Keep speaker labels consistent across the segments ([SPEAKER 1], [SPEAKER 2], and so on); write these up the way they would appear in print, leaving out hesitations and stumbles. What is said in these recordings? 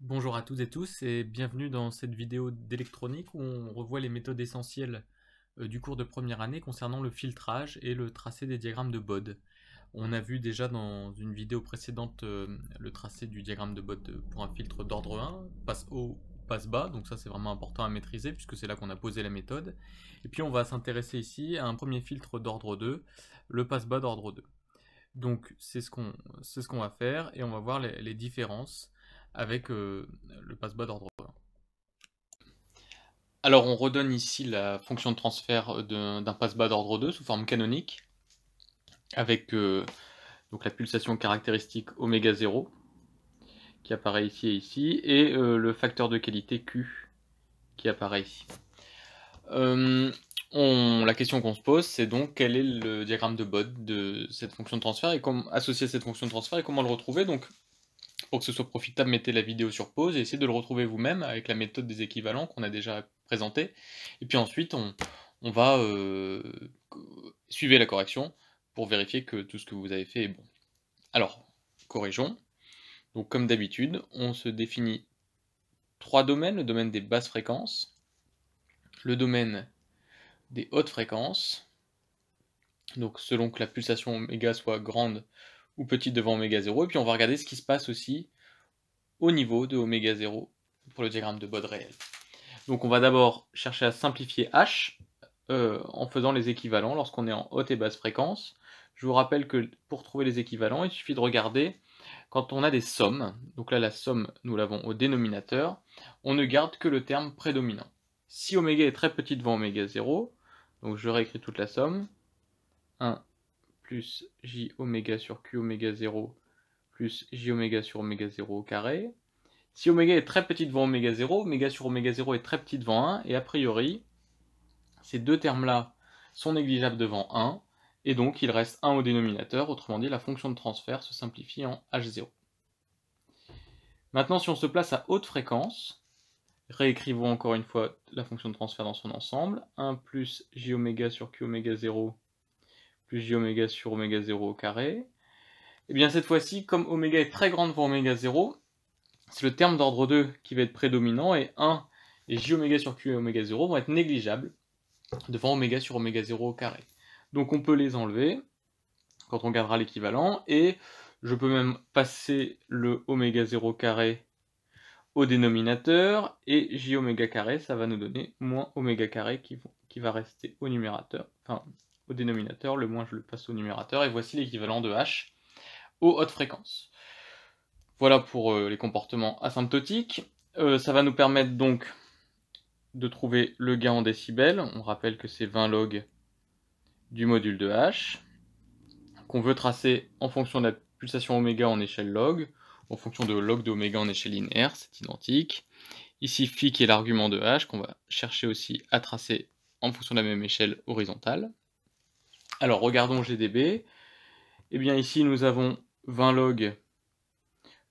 [SPEAKER 1] Bonjour à toutes et tous et bienvenue dans cette vidéo d'électronique où on revoit les méthodes essentielles du cours de première année concernant le filtrage et le tracé des diagrammes de Bode. On a vu déjà dans une vidéo précédente le tracé du diagramme de Bode pour un filtre d'ordre 1, passe haut, passe bas, donc ça c'est vraiment important à maîtriser puisque c'est là qu'on a posé la méthode. Et puis on va s'intéresser ici à un premier filtre d'ordre 2, le passe bas d'ordre 2. Donc c'est ce qu'on va faire et on va voir les différences avec le passe-bas d'ordre 1. Alors on redonne ici la fonction de transfert d'un passe-bas d'ordre 2 sous forme canonique avec donc la pulsation caractéristique oméga 0 qui apparaît ici et ici et le facteur de qualité Q qui apparaît ici. La question qu'on se pose, c'est donc quel est le diagramme de Bode de cette fonction de transfert et comment associer cette fonction de transfert et comment le retrouver. Donc pour que ce soit profitable, mettez la vidéo sur pause et essayez de le retrouver vous-même avec la méthode des équivalents qu'on a déjà présentée. Et puis ensuite, on va suivre la correction pour vérifier que tout ce que vous avez fait est bon. Alors, corrigeons. Donc comme d'habitude, on se définit trois domaines, le domaine des basses fréquences, le domaine des hautes fréquences, donc selon que la pulsation oméga soit grande ou petite devant oméga 0, et puis on va regarder ce qui se passe aussi au niveau de oméga 0 pour le diagramme de Bode réel. Donc on va d'abord chercher à simplifier H en faisant les équivalents lorsqu'on est en haute et basse fréquence. Je vous rappelle que pour trouver les équivalents, il suffit de regarder quand on a des sommes. Donc là, la somme, nous l'avons au dénominateur. On ne garde que le terme prédominant. Si oméga est très petit devant oméga 0, donc je réécris toute la somme. 1 plus j oméga sur q oméga 0 plus j oméga sur oméga 0 au carré. Si oméga est très petit devant oméga 0, oméga sur oméga 0 est très petit devant 1, et a priori, ces deux termes-là sont négligeables devant 1, et donc il reste 1 au dénominateur, autrement dit la fonction de transfert se simplifie en H0. Maintenant, si on se place à haute fréquence, réécrivons encore une fois la fonction de transfert dans son ensemble, 1 plus j oméga sur q oméga 0 plus j oméga sur oméga 0 au carré. Et bien cette fois-ci, comme oméga est très grand devant oméga 0, c'est le terme d'ordre 2 qui va être prédominant, et 1 et j oméga sur q et oméga 0 vont être négligeables devant oméga sur oméga 0 au carré. Donc on peut les enlever quand on gardera l'équivalent, et je peux même passer le oméga 0 carré au dénominateur, et j oméga carré, ça va nous donner moins oméga carré qui va rester au numérateur, enfin au dénominateur, le moins je le passe au numérateur, et voici l'équivalent de H aux hautes fréquences. Voilà pour les comportements asymptotiques. Ça va nous permettre donc de trouver le gain en décibels. On rappelle que c'est 20 log du module de H, qu'on veut tracer en fonction de la pulsation oméga en échelle log, en fonction de log de oméga en échelle linéaire, c'est identique. Ici phi qui est l'argument de H, qu'on va chercher aussi à tracer en fonction de la même échelle horizontale. Alors regardons GDB. Et bien ici nous avons 20 log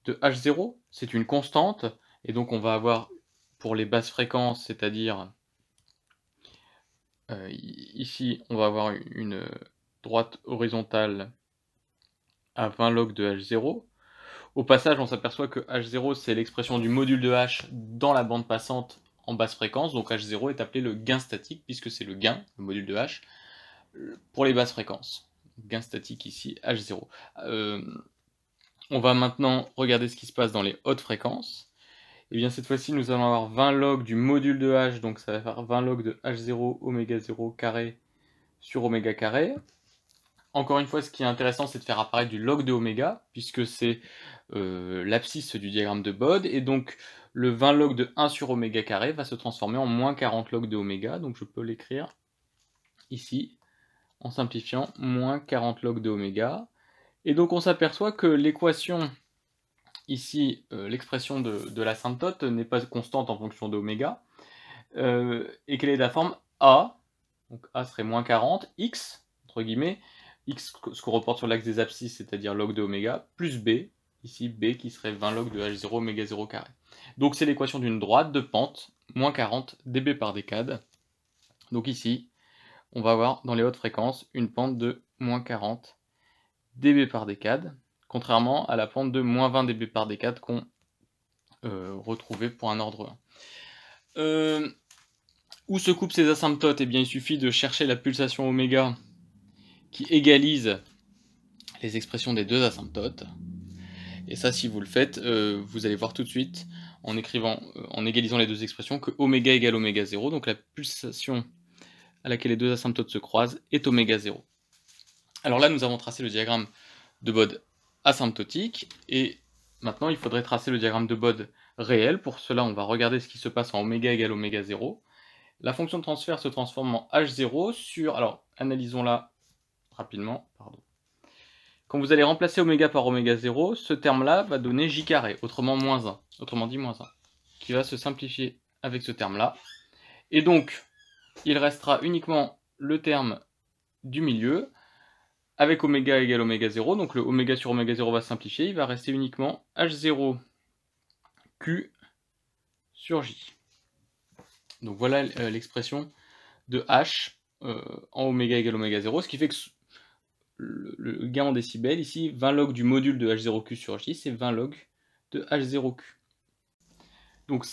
[SPEAKER 1] de H0, c'est une constante, et donc on va avoir pour les basses fréquences, c'est-à-dire ici on va avoir une droite horizontale à 20 log de H0. Au passage, on s'aperçoit que H0 c'est l'expression du module de H dans la bande passante en basse fréquence, donc H0 est appelé le gain statique, puisque c'est le gain, le module de H, pour les basses fréquences. Gain statique ici, H0. On va maintenant regarder ce qui se passe dans les hautes fréquences. Et bien cette fois-ci, nous allons avoir 20 log du module de H, donc ça va faire 20 log de H0 oméga 0 carré sur oméga carré. Encore une fois, ce qui est intéressant, c'est de faire apparaître du log de oméga, puisque c'est l'abscisse du diagramme de Bode, et donc le 20 log de 1 sur oméga carré va se transformer en moins 40 log de oméga, donc je peux l'écrire ici, en simplifiant, moins 40 log de oméga. Et donc on s'aperçoit que l'équation, ici, l'expression de l'asymptote n'est pas constante en fonction d'oméga, et qu'elle est de la forme A, donc A serait moins 40, X, entre guillemets, X ce qu'on reporte sur l'axe des abscisses, c'est-à-dire log de oméga, plus B, ici B qui serait 20 log de H0 oméga 0 carré. Donc c'est l'équation d'une droite de pente, moins 40 dB par décade. Donc ici, on va avoir dans les hautes fréquences une pente de moins 40 dB par décade, contrairement à la pente de moins 20 dB par décade qu'on retrouver pour un ordre 1. Où se coupent ces asymptotes? Eh bien, il suffit de chercher la pulsation oméga qui égalise les expressions des deux asymptotes. Et ça, si vous le faites, vous allez voir tout de suite, en égalisant les deux expressions, que oméga égale oméga 0, donc la pulsation à laquelle les deux asymptotes se croisent est oméga 0. Alors là, nous avons tracé le diagramme de Bode asymptotique, et maintenant, il faudrait tracer le diagramme de Bode réel. Pour cela, on va regarder ce qui se passe en oméga égale oméga 0. La fonction de transfert se transforme en h0 sur... Alors, analysons-la rapidement, pardon. Quand vous allez remplacer oméga par oméga 0, ce terme-là va donner j carré, autrement moins 1, autrement dit moins 1, qui va se simplifier avec ce terme-là. Et donc, il restera uniquement le terme du milieu, avec oméga égale oméga 0, donc le oméga sur oméga 0 va se simplifier, il va rester uniquement h0q sur j. Donc voilà l'expression de h en oméga égale oméga 0, ce qui fait que le gain en décibels, ici, 20 log du module de h0q sur j, c'est 20 log de h0q. Donc,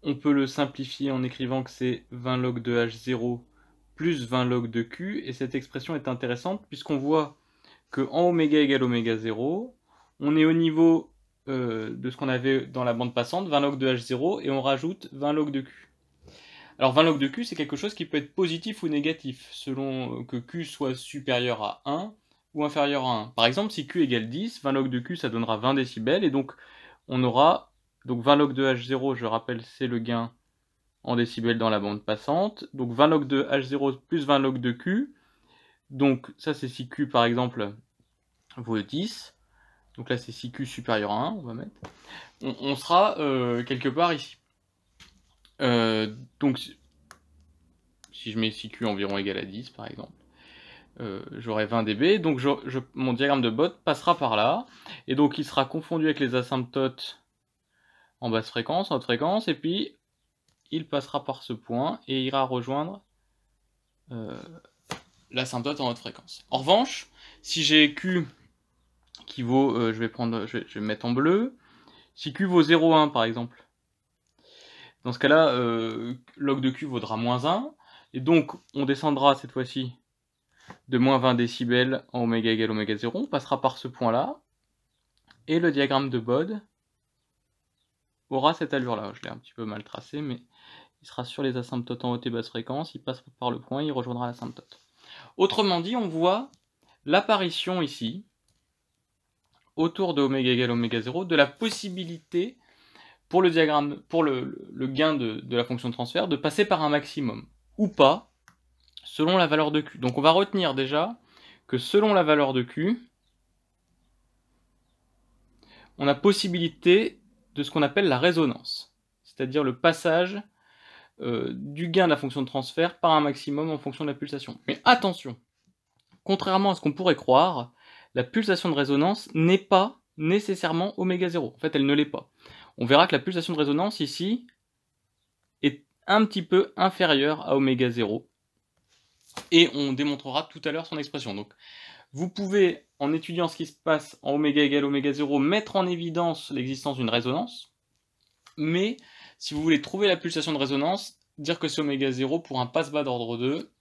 [SPEAKER 1] on peut le simplifier en écrivant que c'est 20 log de h0 plus 20 log de q, et cette expression est intéressante puisqu'on voit que en oméga égale oméga 0, on est au niveau de ce qu'on avait dans la bande passante, 20 log de h0, et on rajoute 20 log de q. Alors 20 log de q, c'est quelque chose qui peut être positif ou négatif, selon que q soit supérieur à 1 ou inférieur à 1. Par exemple, si q égale 10, 20 log de q, ça donnera 20 décibels, et donc on aura donc 20 log de h0, je rappelle, c'est le gain en décibels dans la bande passante, donc 20 log de h0 plus 20 log de q, donc ça c'est si q par exemple vaut 10, donc là c'est si q supérieur à 1, on va mettre, on sera quelque part ici. Donc, si je mets si q environ égal à 10, par exemple, j'aurai 20 dB, donc mon diagramme de Bode passera par là, et donc il sera confondu avec les asymptotes en basse fréquence, en haute fréquence, et puis il passera par ce point, et ira rejoindre l'asymptote en haute fréquence. En revanche, si j'ai q qui vaut, je vais mettre en bleu, si q vaut 0,1 par exemple, dans ce cas-là, log de q vaudra moins 1, et donc on descendra cette fois-ci de moins 20 décibels en oméga égale oméga 0, on passera par ce point-là, et le diagramme de Bode aura cette allure-là. Je l'ai un petit peu mal tracé, mais il sera sur les asymptotes en haute et basse fréquence, il passe par le point, il rejoindra l'asymptote. Autrement dit, on voit l'apparition ici, autour de oméga égale oméga 0, de la possibilité pour le diagramme, pour le gain de la fonction de transfert, de passer par un maximum, ou pas, selon la valeur de Q. Donc on va retenir déjà que selon la valeur de Q, on a possibilité de ce qu'on appelle la résonance, c'est-à-dire le passage du gain de la fonction de transfert par un maximum en fonction de la pulsation. Mais attention, contrairement à ce qu'on pourrait croire, la pulsation de résonance n'est pas nécessairement oméga 0. En fait, elle ne l'est pas. On verra que la pulsation de résonance ici est un petit peu inférieure à oméga 0. Et on démontrera tout à l'heure son expression. Donc, vous pouvez, en étudiant ce qui se passe en oméga égale oméga 0, mettre en évidence l'existence d'une résonance. Mais, si vous voulez trouver la pulsation de résonance, dire que c'est oméga 0 pour un passe-bas d'ordre 2,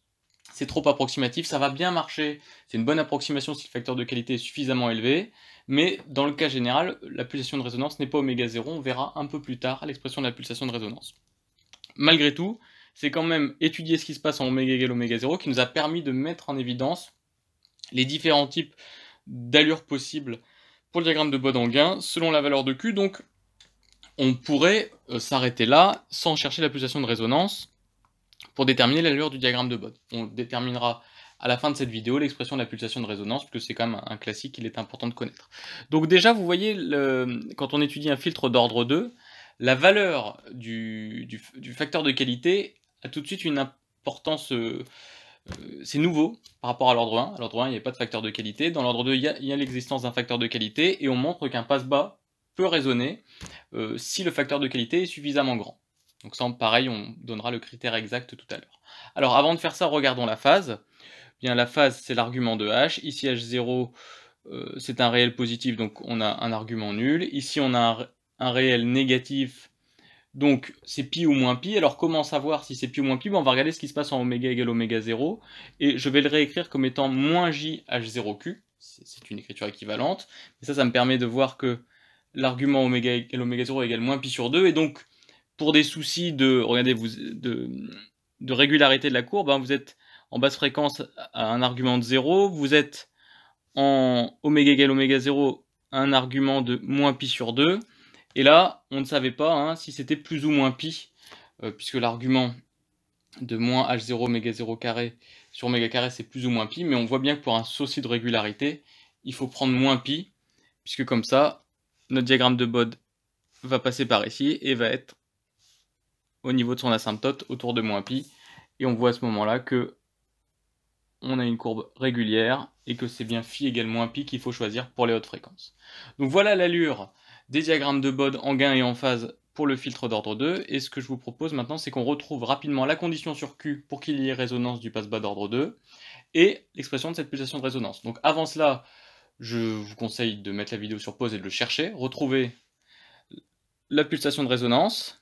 [SPEAKER 1] c'est trop approximatif, ça va bien marcher, c'est une bonne approximation si le facteur de qualité est suffisamment élevé, mais dans le cas général, la pulsation de résonance n'est pas oméga 0, on verra un peu plus tard l'expression de la pulsation de résonance. Malgré tout, c'est quand même étudier ce qui se passe en oméga égale oméga 0 qui nous a permis de mettre en évidence les différents types d'allures possibles pour le diagramme de Bode en gain selon la valeur de Q, donc on pourrait s'arrêter là sans chercher la pulsation de résonance pour déterminer l'allure du diagramme de Bode. On déterminera à la fin de cette vidéo l'expression de la pulsation de résonance, puisque c'est quand même un classique qu'il est important de connaître. Donc déjà, vous voyez, quand on étudie un filtre d'ordre 2, la valeur du facteur de qualité a tout de suite une importance... c'est nouveau par rapport à l'ordre 1. À l'ordre 1, il n'y a pas de facteur de qualité. Dans l'ordre 2, il y a l'existence d'un facteur de qualité, et on montre qu'un passe-bas peut résonner si le facteur de qualité est suffisamment grand. Donc ça, pareil, on donnera le critère exact tout à l'heure. Alors avant de faire ça, regardons la phase. Bien, la phase, c'est l'argument de h. Ici, h0, c'est un réel positif, donc on a un argument nul. Ici, on a un réel négatif, donc c'est pi ou moins pi. Alors comment savoir si c'est pi ou moins pi? On va regarder ce qui se passe en oméga égale oméga 0, et je vais le réécrire comme étant moins j h0q, c'est une écriture équivalente, et ça me permet de voir que l'argument oméga égale oméga 0 égale moins pi sur 2, et donc pour des soucis de, regardez, de régularité de la courbe, hein, vous êtes en basse fréquence à un argument de 0, vous êtes en oméga égale oméga 0 à un argument de moins pi sur 2, et là, on ne savait pas hein, si c'était plus ou moins pi, puisque l'argument de moins h0 oméga 0 carré sur oméga carré, c'est plus ou moins pi, mais on voit bien que pour un souci de régularité, il faut prendre moins pi, puisque comme ça, notre diagramme de Bode va passer par ici, et va être au niveau de son asymptote autour de moins pi, et on voit à ce moment-là que on a une courbe régulière, et que c'est bien phi égale moins pi qu'il faut choisir pour les hautes fréquences. Donc voilà l'allure des diagrammes de Bode en gain et en phase pour le filtre d'ordre 2, et ce que je vous propose maintenant, c'est qu'on retrouve rapidement la condition sur Q pour qu'il y ait résonance du passe-bas d'ordre 2, et l'expression de cette pulsation de résonance. Donc avant cela, je vous conseille de mettre la vidéo sur pause et de le chercher, retrouver la pulsation de résonance,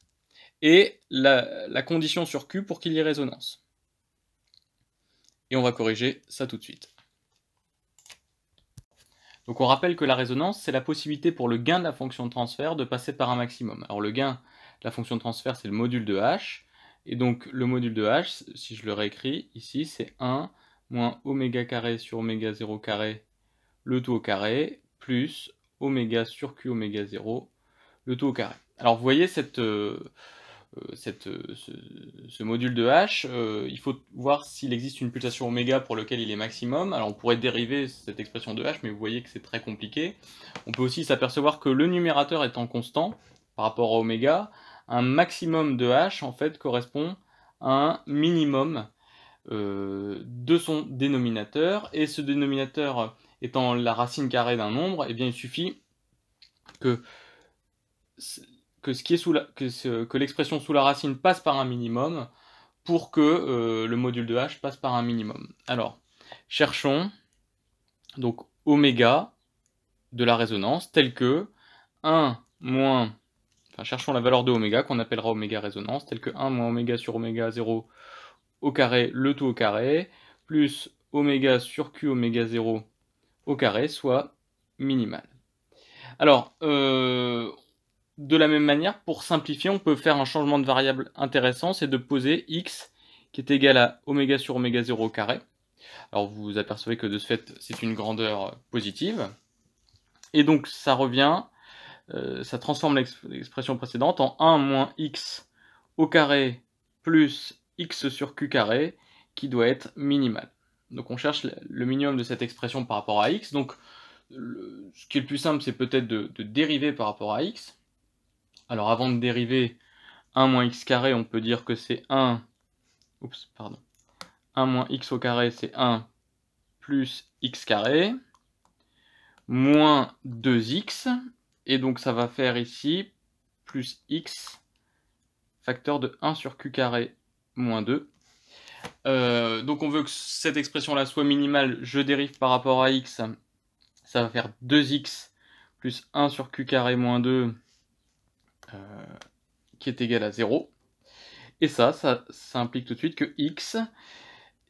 [SPEAKER 1] et la condition sur Q pour qu'il y ait résonance. Et on va corriger ça tout de suite. Donc on rappelle que la résonance, c'est la possibilité pour le gain de la fonction de transfert de passer par un maximum. Alors le gain de la fonction de transfert, c'est le module de h, et donc le module de h, si je le réécris ici, c'est 1 moins oméga carré sur oméga 0 carré, le tout au carré, plus oméga sur q oméga 0, le tout au carré. Alors vous voyez ce module de h, il faut voir s'il existe une pulsation oméga pour lequel il est maximum. Alors on pourrait dériver cette expression de h, mais vous voyez que c'est très compliqué. On peut aussi s'apercevoir que le numérateur étant constant par rapport à oméga, un maximum de h en fait correspond à un minimum de son dénominateur, et ce dénominateur étant la racine carrée d'un nombre, eh bien il suffit que l'expression sous la racine passe par un minimum pour que le module de h passe par un minimum. Alors, cherchons donc oméga de la résonance tel que 1 moins, enfin cherchons la valeur de oméga qu'on appellera oméga résonance, tel que 1 moins oméga sur oméga 0 au carré, le tout au carré, plus oméga sur q oméga 0 au carré, soit minimal. Alors, de la même manière, pour simplifier, on peut faire un changement de variable intéressant, c'est de poser x qui est égal à oméga sur oméga 0 au carré. Alors vous apercevez que de ce fait, c'est une grandeur positive. Et donc ça revient, ça transforme l'expression précédente en 1 moins x au carré plus x sur q carré, qui doit être minimal. Donc on cherche le minimum de cette expression par rapport à x. Donc ce qui est le plus simple, c'est peut-être de dériver par rapport à x. Alors avant de dériver 1 moins x carré, on peut dire que c'est 1 moins x au carré, c'est 1 plus x carré, moins 2x, et donc ça va faire ici plus x facteur de 1 sur q carré moins 2. Donc on veut que cette expression-là soit minimale, je dérive par rapport à x, ça va faire 2x plus 1 sur q carré moins 2, qui est égal à 0. Et ça implique tout de suite que x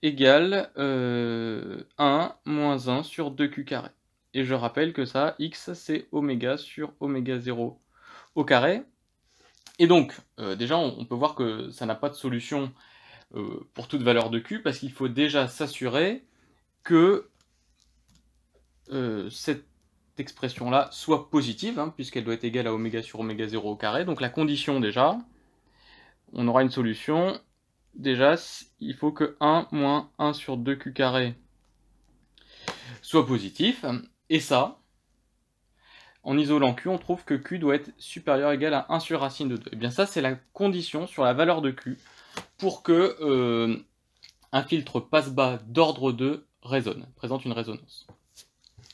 [SPEAKER 1] égale 1 moins 1 sur 2q carré. Et je rappelle que ça, x, c'est oméga sur oméga 0 au carré. Et donc, déjà, on peut voir que ça n'a pas de solution pour toute valeur de q, parce qu'il faut déjà s'assurer que cette expression-là soit positive, hein, puisqu'elle doit être égale à oméga sur oméga 0 au carré. Donc la condition, déjà, on aura une solution. Déjà, il faut que 1 moins 1 sur 2q carré soit positif. Et ça, en isolant q, on trouve que q doit être supérieur ou égal à 1 sur racine de 2. Et bien ça, c'est la condition sur la valeur de q pour que un filtre passe-bas d'ordre 2 résonne, présente une résonance.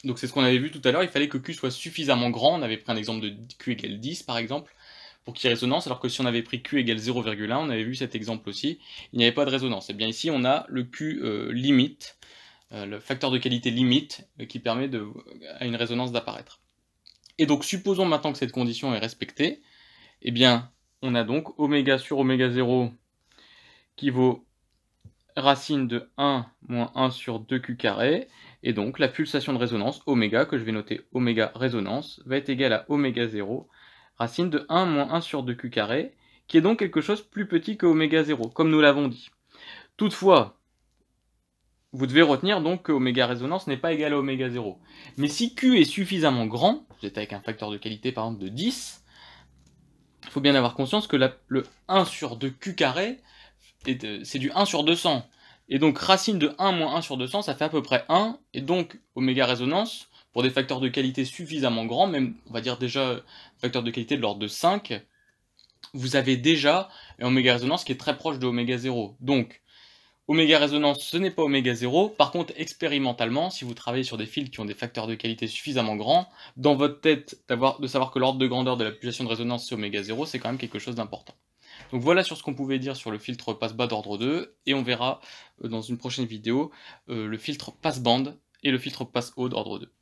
[SPEAKER 1] Donc c'est ce qu'on avait vu tout à l'heure, il fallait que q soit suffisamment grand. On avait pris un exemple de q égale 10 par exemple, pour qu'il y ait résonance, alors que si on avait pris q égale 0,1, on avait vu cet exemple aussi, il n'y avait pas de résonance. Et bien ici on a le q limite, le facteur de qualité limite, qui permet à une résonance d'apparaître. Et donc supposons maintenant que cette condition est respectée, eh bien on a donc oméga sur oméga 0 qui vaut racine de 1 moins 1 sur 2q carré, et donc la pulsation de résonance, oméga, que je vais noter oméga résonance, va être égale à oméga 0, racine de 1 moins 1 sur 2q carré, qui est donc quelque chose plus petit que oméga 0, comme nous l'avons dit. Toutefois, vous devez retenir donc que oméga résonance n'est pas égal à oméga 0. Mais si q est suffisamment grand, vous êtes avec un facteur de qualité par exemple de 10, il faut bien avoir conscience que le 1 sur 2q carré, c'est du 1 sur 200. Et donc racine de 1 moins 1 sur 200, ça fait à peu près 1. Et donc oméga résonance, pour des facteurs de qualité suffisamment grands, même on va dire déjà facteur de qualité de l'ordre de 5, vous avez déjà un oméga résonance qui est très proche de oméga 0. Donc oméga résonance, ce n'est pas oméga 0. Par contre, expérimentalement, si vous travaillez sur des fils qui ont des facteurs de qualité suffisamment grands, dans votre tête, de savoir que l'ordre de grandeur de la pulsation de résonance c'est oméga 0, c'est quand même quelque chose d'important. Donc voilà sur ce qu'on pouvait dire sur le filtre passe-bas d'ordre 2, et on verra dans une prochaine vidéo le filtre passe-bande et le filtre passe-haut d'ordre 2.